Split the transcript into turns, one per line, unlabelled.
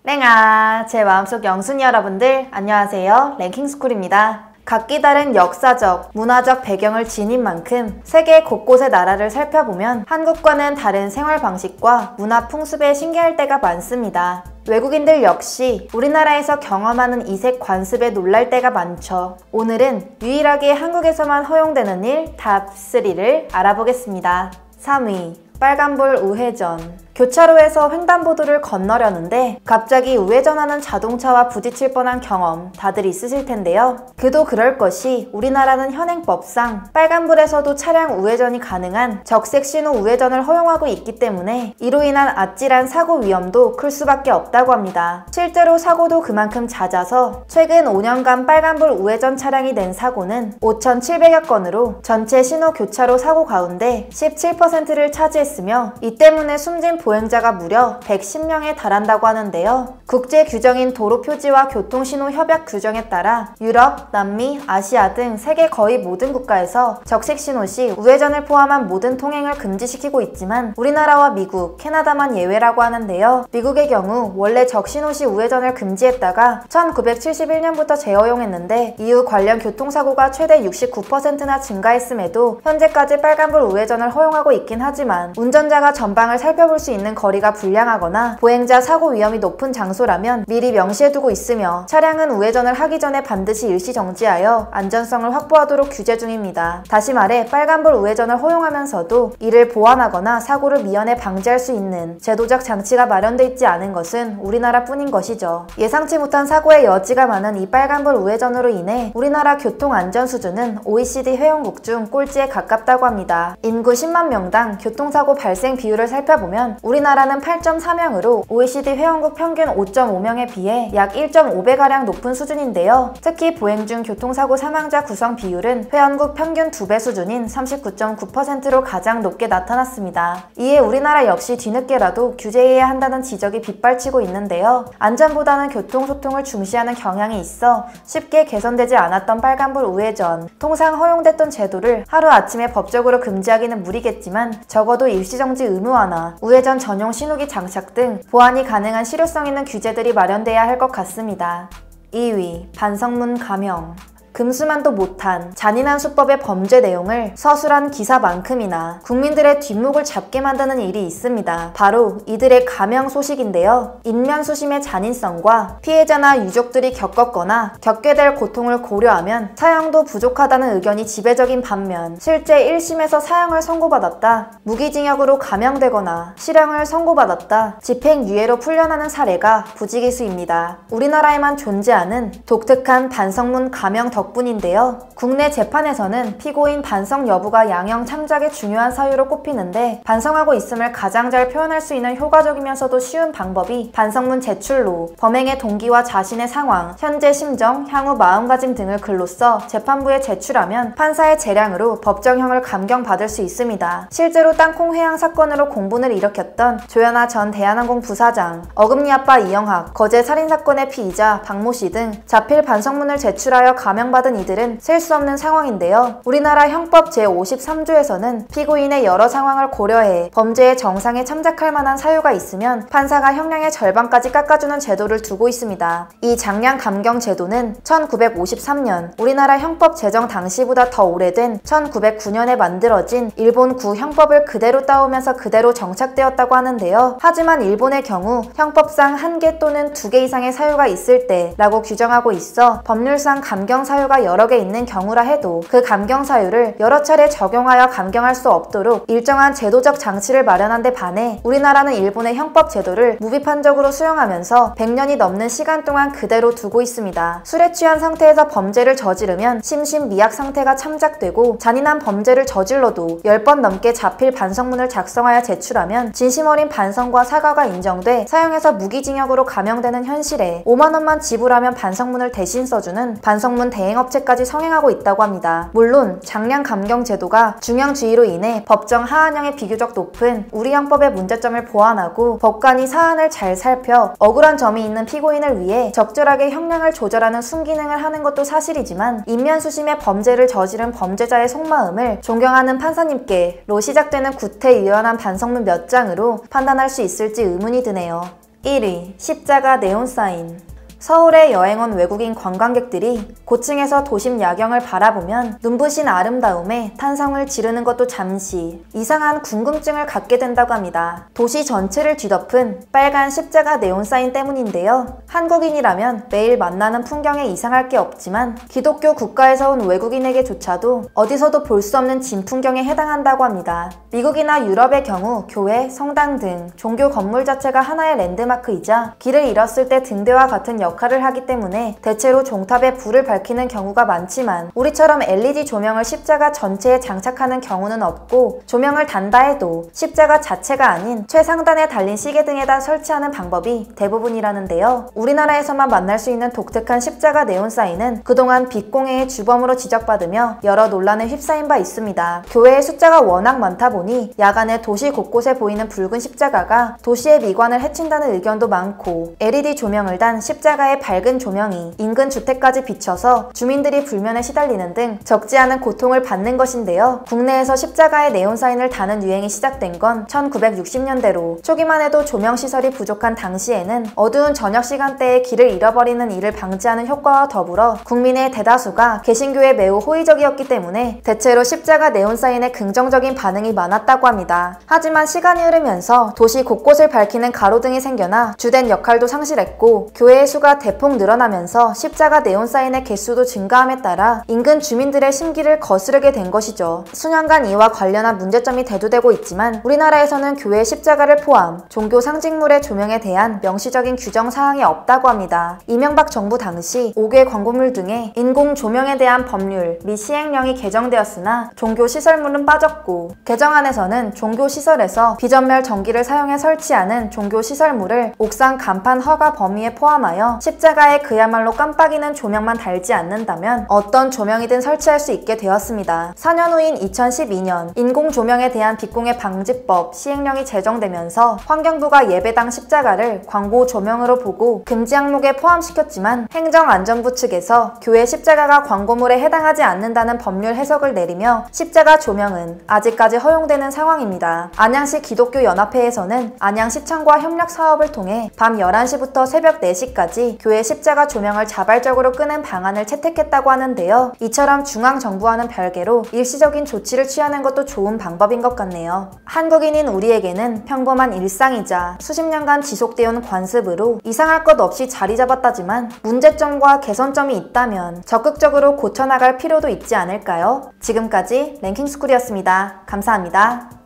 땡아, 제 마음속 영순이 여러분들 안녕하세요. 랭킹스쿨입니다. 각기 다른 역사적, 문화적 배경을 지닌 만큼 세계 곳곳의 나라를 살펴보면 한국과는 다른 생활 방식과 문화 풍습에 신기할 때가 많습니다. 외국인들 역시 우리나라에서 경험하는 이색 관습에 놀랄 때가 많죠. 오늘은 유일하게 한국에서만 허용되는 일 탑 3를 알아보겠습니다. 3위, 빨간불 우회전. 교차로에서 횡단보도를 건너려는데 갑자기 우회전하는 자동차와 부딪힐 뻔한 경험 다들 있으실 텐데요. 그도 그럴 것이 우리나라는 현행법상 빨간불에서도 차량 우회전이 가능한 적색 신호 우회전을 허용하고 있기 때문에 이로 인한 아찔한 사고 위험도 클 수밖에 없다고 합니다. 실제로 사고도 그만큼 잦아서 최근 5년간 빨간불 우회전 차량이 낸 사고는 5,700여 건으로 전체 신호 교차로 사고 가운데 17%를 차지했으며 이 때문에 숨진 보행자가 무려 110명에 달한다고 하는데요. 국제 규정인 도로표지와 교통신호협약 규정에 따라 유럽, 남미, 아시아 등 세계 거의 모든 국가에서 적색신호 시 우회전을 포함한 모든 통행을 금지시키고 있지만 우리나라와 미국, 캐나다만 예외라고 하는데요. 미국의 경우 원래 적신호 시 우회전을 금지했다가 1971년부터 재허용했는데 이후 관련 교통사고가 최대 69%나 증가했음에도 현재까지 빨간불 우회전을 허용하고 있긴 하지만 운전자가 전방을 살펴볼 수 있는 거리가 불량하거나 보행자 사고 위험이 높은 장소라면 미리 명시해두고 있으며 차량은 우회전을 하기 전에 반드시 일시 정지하여 안전성을 확보하도록 규제 중입니다. 다시 말해 빨간불 우회전을 허용하면서도 이를 보완하거나 사고를 미연에 방지할 수 있는 제도적 장치가 마련돼 있지 않은 것은 우리나라뿐인 것이죠. 예상치 못한 사고의 여지가 많은 이 빨간불 우회전으로 인해 우리나라 교통안전 수준은 OECD 회원국 중 꼴찌에 가깝다고 합니다. 인구 10만 명당 교통사고 발생 비율을 살펴보면 우리나라는 8.4명으로 OECD 회원국 평균 5.5명에 비해 약 1.5배가량 높은 수준인데요. 특히 보행 중 교통사고 사망자 구성 비율은 회원국 평균 2배 수준인 39.9%로 가장 높게 나타났습니다. 이에 우리나라 역시 뒤늦게라도 규제해야 한다는 지적이 빗발치고 있는데요. 안전보다는 교통소통을 중시하는 경향이 있어 쉽게 개선되지 않았던 빨간불 우회전. 통상 허용됐던 제도를 하루아침에 법적으로 금지하기는 무리겠지만 적어도 일시정지 의무화나 우회전 전용 신호기 장착 등 보완이 가능한 실효성 있는 규제들이 마련돼야 할 것 같습니다. 2위, 반성문 감형. 금수만도 못한 잔인한 수법의 범죄 내용을 서술한 기사만큼이나 국민들의 뒷목을 잡게 만드는 일이 있습니다. 바로 이들의 감형 소식인데요. 인면수심의 잔인성과 피해자나 유족들이 겪었거나 겪게 될 고통을 고려하면 사형도 부족하다는 의견이 지배적인 반면 실제 1심에서 사형을 선고받았다, 무기징역으로 감형되거나 실형을 선고받았다, 집행유예로 풀려나는 사례가 부지기수입니다. 우리나라에만 존재하는 독특한 반성문 감형 덕분인데요. 국내 재판에서는 피고인 반성 여부가 양형 참작의 중요한 사유로 꼽히는데 반성하고 있음을 가장 잘 표현할 수 있는 효과적이면서도 쉬운 방법이 반성문 제출로 범행의 동기와 자신의 상황, 현재 심정, 향후 마음가짐 등을 글로 써 재판부에 제출하면 판사의 재량으로 법정형을 감경받을 수 있습니다. 실제로 땅콩 회항 사건으로 공분을 일으켰던 조현아 전 대한항공 부사장, 어금니 아빠 이영학, 거제 살인사건의 피의자 박모 씨 등 자필 반성문을 제출하여 감형받은 이들은 셀 수 없는 상황인데요. 우리나라 형법 제53조에서는 피고인의 여러 상황을 고려해 범죄의 정상에 참작할 만한 사유가 있으면 판사가 형량의 절반까지 깎아주는 제도를 두고 있습니다. 이 장량 감경 제도는 1953년 우리나라 형법 제정 당시보다 더 오래된 1909년에 만들어진 일본 구형법을 그대로 따오면서 그대로 정착되었다고 하는데요. 하지만 일본의 경우 형법상 1개 또는 2개 이상의 사유가 있을 때 라고 규정하고 있어 법률상 감경 사유가 여러 개 있는 경우라 해도 그 감경 사유를 여러 차례 적용하여 감경할 수 없도록 일정한 제도적 장치를 마련한 데 반해 우리나라는 일본의 형법 제도를 무비판적으로 수용하면서 100년이 넘는 시간 동안 그대로 두고 있습니다. 술에 취한 상태에서 범죄를 저지르면 심신미약 상태가 참작되고 잔인한 범죄를 저질러도 10번 넘게 자필 반성문을 작성하여 제출하면 진심 어린 반성과 사과가 인정돼 사형에서 무기징역으로 감형되는 현실에 5만 원만 지불하면 반성문을 대신 써주는 반성문 대행업체까지 성행하고 있다고 합니다. 물론 장량 감경 제도가 중형주의로 인해 법정 하한형이 비교적 높은 우리 형법의 문제점을 보완하고 법관이 사안을 잘 살펴 억울한 점이 있는 피고인을 위해 적절하게 형량을 조절하는 순기능을 하는 것도 사실이지만 인면수심의 범죄를 저지른 범죄자의 속마음을 존경하는 판사님께로 시작되는 구태의연한 반성문 몇 장으로 판단할 수 있을지 의문이 드네요. 1위, 십자가 네온사인. 서울에 여행 온 외국인 관광객들이 고층에서 도심 야경을 바라보면 눈부신 아름다움에 탄성을 지르는 것도 잠시 이상한 궁금증을 갖게 된다고 합니다. 도시 전체를 뒤덮은 빨간 십자가 네온사인 때문인데요. 한국인이라면 매일 만나는 풍경에 이상할 게 없지만 기독교 국가에서 온 외국인에게조차도 어디서도 볼 수 없는 진풍경에 해당한다고 합니다. 미국이나 유럽의 경우 교회, 성당 등 종교 건물 자체가 하나의 랜드마크이자 길을 잃었을 때 등대와 같은 역할을 하기 때문에 대체로 종탑에 불을 밝히는 경우가 많지만 우리처럼 LED 조명을 십자가 전체에 장착하는 경우는 없고 조명을 단다 해도 십자가 자체가 아닌 최상단에 달린 시계 등에다 설치하는 방법이 대부분이라는데요. 우리나라에서만 만날 수 있는 독특한 십자가 네온사인은 그동안 빛공해의 주범으로 지적받으며 여러 논란에 휩싸인 바 있습니다. 교회의 숫자가 워낙 많다 보니 야간에 도시 곳곳에 보이는 붉은 십자가가 도시의 미관을 해친다는 의견도 많고 LED 조명을 단 십자가의 밝은 조명이 인근 주택까지 비춰서 주민들이 불면에 시달리는 등 적지 않은 고통을 받는 것인데요. 국내에서 십자가의 네온사인을 다는 유행이 시작된 건 1960년대로 초기만 해도 조명시설이 부족한 당시에는 어두운 저녁 시간대에 길을 잃어버리는 일을 방지하는 효과와 더불어 국민의 대다수가 개신교에 매우 호의적이었기 때문에 대체로 십자가 네온사인에 긍정적인 반응이 많았다고 합니다. 하지만 시간이 흐르면서 도시 곳곳을 밝히는 가로등이 생겨나 주된 역할도 상실했고 교회의 수가 대폭 늘어나면서 십자가 네온사인의 개수도 증가함에 따라 인근 주민들의 심기를 거스르게 된 것이죠. 수년간 이와 관련한 문제점이 대두되고 있지만 우리나라에서는 교회 십자가를 포함 종교 상징물의 조명에 대한 명시적인 규정 사항이 없다고 합니다. 이명박 정부 당시 5개 광고물 등의 인공 조명에 대한 법률 및 시행령이 개정되었으나 종교 시설물은 빠졌고 개정안에서는 종교 시설에서 비전멸 전기를 사용해 설치하는 종교 시설물을 옥상 간판 허가 범위에 포함하여 십자가에 그야말로 깜빡이는 조명만 달지 않는다면 어떤 조명이든 설치할 수 있게 되었습니다. 4년 후인 2012년 인공 조명에 대한 빛공해 방지법 시행령이 제정되면서 환경부가 예배당 십자가를 광고 조명으로 보고 금지 항목에 포함시켰지만 행정안전부 측에서 교회 십자가가 광고물에 해당하지 않는다는 법률 해석을 내리며 십자가 조명은 아직까지 허용되는 상황입니다. 안양시 기독교연합회에서는 안양시청과 협력 사업을 통해 밤 11시부터 새벽 4시까지 교회 십자가 조명을 자발적으로 끄는 방안을 채택했다고 하는데요. 이처럼 중앙정부와는 별개로 일시적인 조치를 취하는 것도 좋은 방법인 것 같네요. 한국인인 우리에게는 평범한 일상이자 수십 년간 지속되어온 관습으로 이상할 것 없이 자리 잡았다지만 문제점과 개선점이 있다면 적극적으로 고쳐나갈 필요도 있지 않을까요? 지금까지 랭킹스쿨이었습니다. 감사합니다.